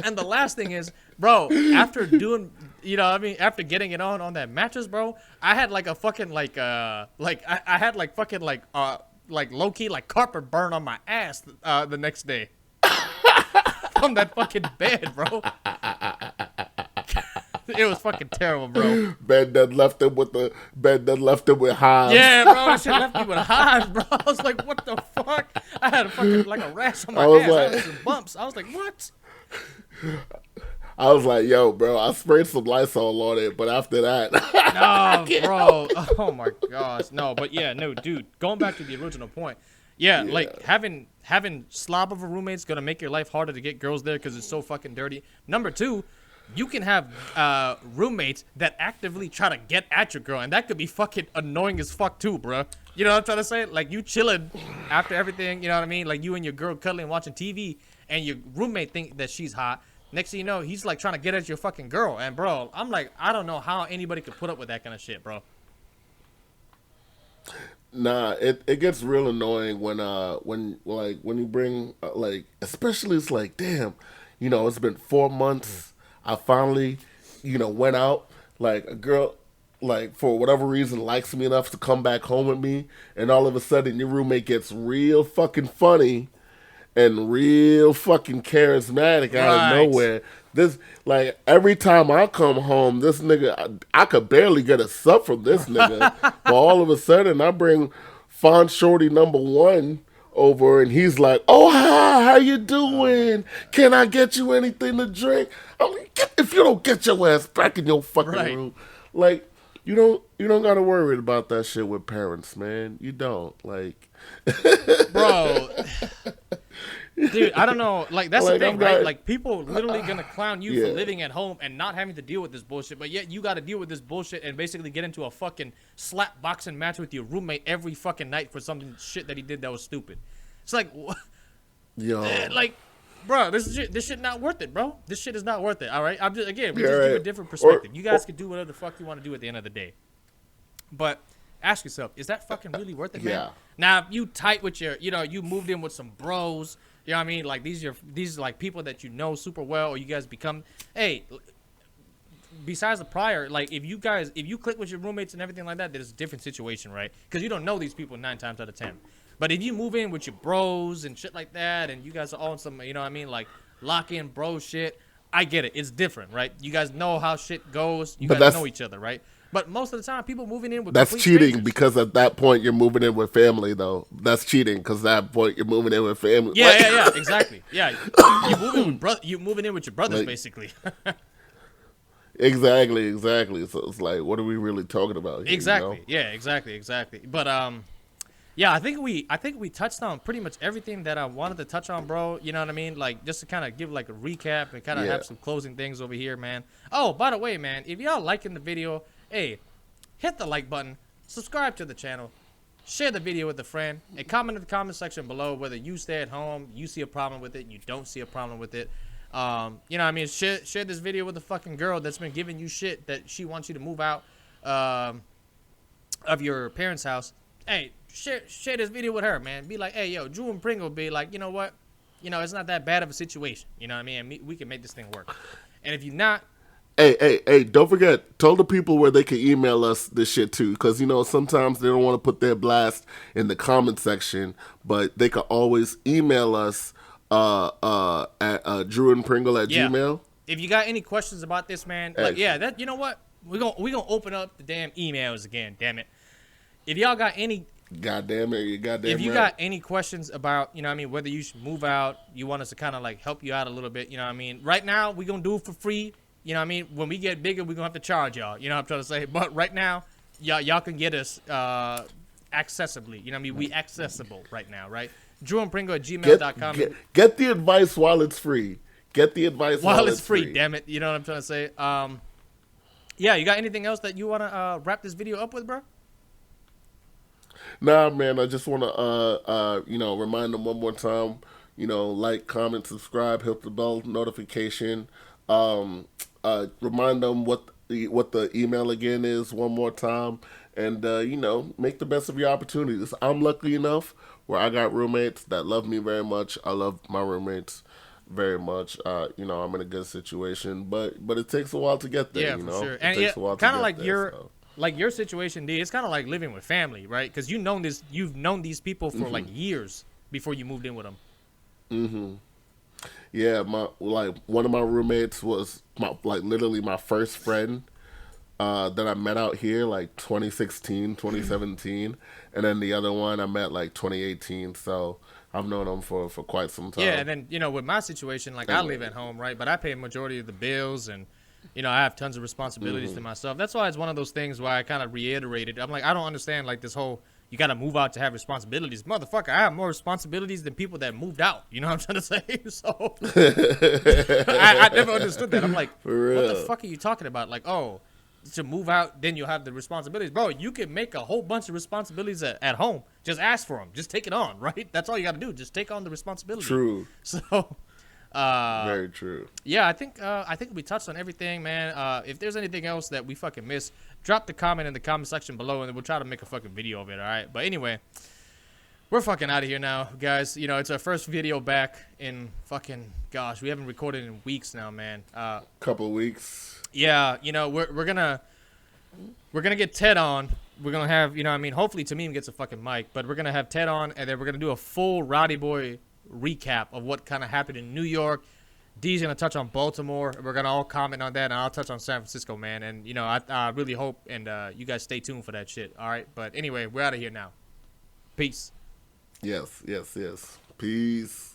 [SPEAKER 5] and the last thing is, bro, after doing, you know what I mean, after getting it on that mattress, bro, I had like a fucking I had like fucking like low-key like carpet burn on my ass the next day. From that fucking bed, bro. It was fucking terrible, bro.
[SPEAKER 3] Bed that left him with hives.
[SPEAKER 5] Yeah, bro, that shit left me with hives, bro. I was like, what the fuck? I had a fucking like a rash on my ass. I had some bumps. I was like, what?
[SPEAKER 3] I was like, yo, bro, I sprayed some Lysol on it, but after that,
[SPEAKER 5] no, bro. Oh my gosh, no. But yeah, no, dude. Going back to the original point, yeah. Like having slob of a roommate's gonna make your life harder to get girls there because it's so fucking dirty. Number two, you can have roommates that actively try to get at your girl, and that could be fucking annoying as fuck too, bro. You know what I'm trying to say? Like, you chilling after everything, you know what I mean? Like, you and your girl cuddling, watching TV, and your roommate think that she's hot. Next thing you know, he's like trying to get at your fucking girl, and bro, I'm like, I don't know how anybody could put up with that kind of shit, bro.
[SPEAKER 3] Nah, it gets real annoying when you bring like, especially it's like, damn, it's been 4 months. I finally, went out, like, a girl, like, for whatever reason likes me enough to come back home with me, and all of a sudden your roommate gets real fucking funny and real fucking charismatic out of nowhere. This, like, every time I come home, this nigga, I could barely get a sup from this nigga. But all of a sudden, I bring Fond Shorty #1 over, and he's like, "Oh, hi, how you doing? Can I get you anything to drink?" I'm like, if you don't get your ass back in your fucking room, like, you don't gotta worry about that shit with parents, man. You don't, like,
[SPEAKER 5] bro. Dude, I don't know. Like, that's the thing, right? Like, people literally gonna clown you for living at home and not having to deal with this bullshit, but yet you got to deal with this bullshit and basically get into a fucking slap boxing match with your roommate every fucking night for something shit that he did that was stupid. It's like, like, bro, this shit not worth it, bro. This shit is not worth it. All right, I'm just give a different perspective. You guys can do whatever the fuck you want to do at the end of the day, but ask yourself, is that fucking really worth it, man? Yeah. Now, if you tight with your, you moved in with some bros. You know what I mean? Like, these are like people that you know super well, or you guys become. Hey, besides the prior, like, if you click with your roommates and everything like that, there's a different situation, right? Because you don't know these people 9 times out of 10. But if you move in with your bros and shit like that, and you guys are all in some, you know what I mean, like, lock-in bro shit, I get it. It's different, right? You guys know how shit goes. You guys know each other, right? But most of the time, people moving in with
[SPEAKER 3] that's cheating strangers. Because at that point you're moving in with family, though. That's cheating because at that point you're moving in with family.
[SPEAKER 5] Yeah, exactly. Yeah, you moving in with your brothers, like, basically.
[SPEAKER 3] Exactly. So it's like, what are we really talking about here?
[SPEAKER 5] Exactly. Yeah, exactly. But yeah, I think we touched on pretty much everything that I wanted to touch on, bro. You know what I mean? Like, just to kind of give like a recap and kind of have some closing things over here, man. Oh, by the way, man, if y'all liking the video, hey, hit the like button, subscribe to the channel, share the video with a friend, and comment in the comment section below whether you stay at home, you see a problem with it, you don't see a problem with it. You know what I mean? Share this video with a fucking girl that's been giving you shit that she wants you to move out of your parents' house. Hey, share this video with her, man. Be like, hey, yo, Drew and Pringle be like, you know what? It's not that bad of a situation. You know what I mean? And we can make this thing work. And if you're not,
[SPEAKER 3] Hey, don't forget, tell the people where they can email us this shit too, because, sometimes they don't want to put their blast in the comment section, but they can always email us at drewandpringle@gmail.
[SPEAKER 5] If you got any questions about this, man, like, that, you know what? We're gonna open up the damn emails again, damn it. If y'all got any if you got any questions about, whether you should move out, you want us to kind of like help you out a little bit, right now we're gonna do it for free. You know what I mean? When we get bigger, we're going to have to charge y'all. You know what I'm trying to say? But right now, y'all can get us accessibly. You know what I mean? We accessible right now, right? DrewandPringle@gmail.com.
[SPEAKER 3] Get the advice while it's free. Get the advice while it's free.
[SPEAKER 5] Damn it. You know what I'm trying to say? Yeah, you got anything else that you want to wrap this video up with, bro?
[SPEAKER 3] Nah, man, I just want to, remind them one more time, like, comment, subscribe, hit the bell notification. Remind them what the email again is one more time, and make the best of your opportunities. I'm lucky enough where I got roommates that love me very much. I love my roommates very much. I'm in a good situation, but it takes a while to get there.
[SPEAKER 5] Yeah, for sure. And kind of like your situation, D. It's kind of like living with family, right? Because you've known these people for like years before you moved in with them. Mm-hmm.
[SPEAKER 3] Yeah, one of my roommates was literally my first friend that I met out here 2016, 2017, and then the other one I met 2018. So I've known them for quite some time.
[SPEAKER 5] Yeah, and then with my situation, I live at home, right? But I pay a majority of the bills, and I have tons of responsibilities to myself. That's why it's one of those things where I kind of reiterated. I'm like, I don't understand this whole you got to move out to have responsibilities. Motherfucker, I have more responsibilities than people that moved out. You know what I'm trying to say? So I never understood that. I'm like, what the fuck are you talking about? Like, oh, to move out, then you'll have the responsibilities. Bro, you can make a whole bunch of responsibilities at home. Just ask for them. Just take it on, right? That's all you got to do. Just take on the responsibility.
[SPEAKER 3] True.
[SPEAKER 5] So,
[SPEAKER 3] very true.
[SPEAKER 5] Yeah, I think we touched on everything, man. If there's anything else that we fucking missed, drop the comment in the comment section below, and we'll try to make a fucking video of it, all right? But anyway, we're fucking out of here now, guys. You know, it's our first video back in fucking, gosh, we haven't recorded in weeks now, man.
[SPEAKER 3] Couple of weeks.
[SPEAKER 5] Yeah, you know, we're gonna get Ted on. We're gonna have, you know, I mean, hopefully Tamim gets a fucking mic, but we're gonna have Ted on, and then we're gonna do a full Rowdy Boy recap of what kind of happened in New York. D's gonna touch on Baltimore. We're gonna all comment on that, and I'll touch on San Francisco, man. And you know, I really hope and you guys stay tuned for that shit. All right, but anyway, we're out of here now. Peace.
[SPEAKER 3] Yes. Peace.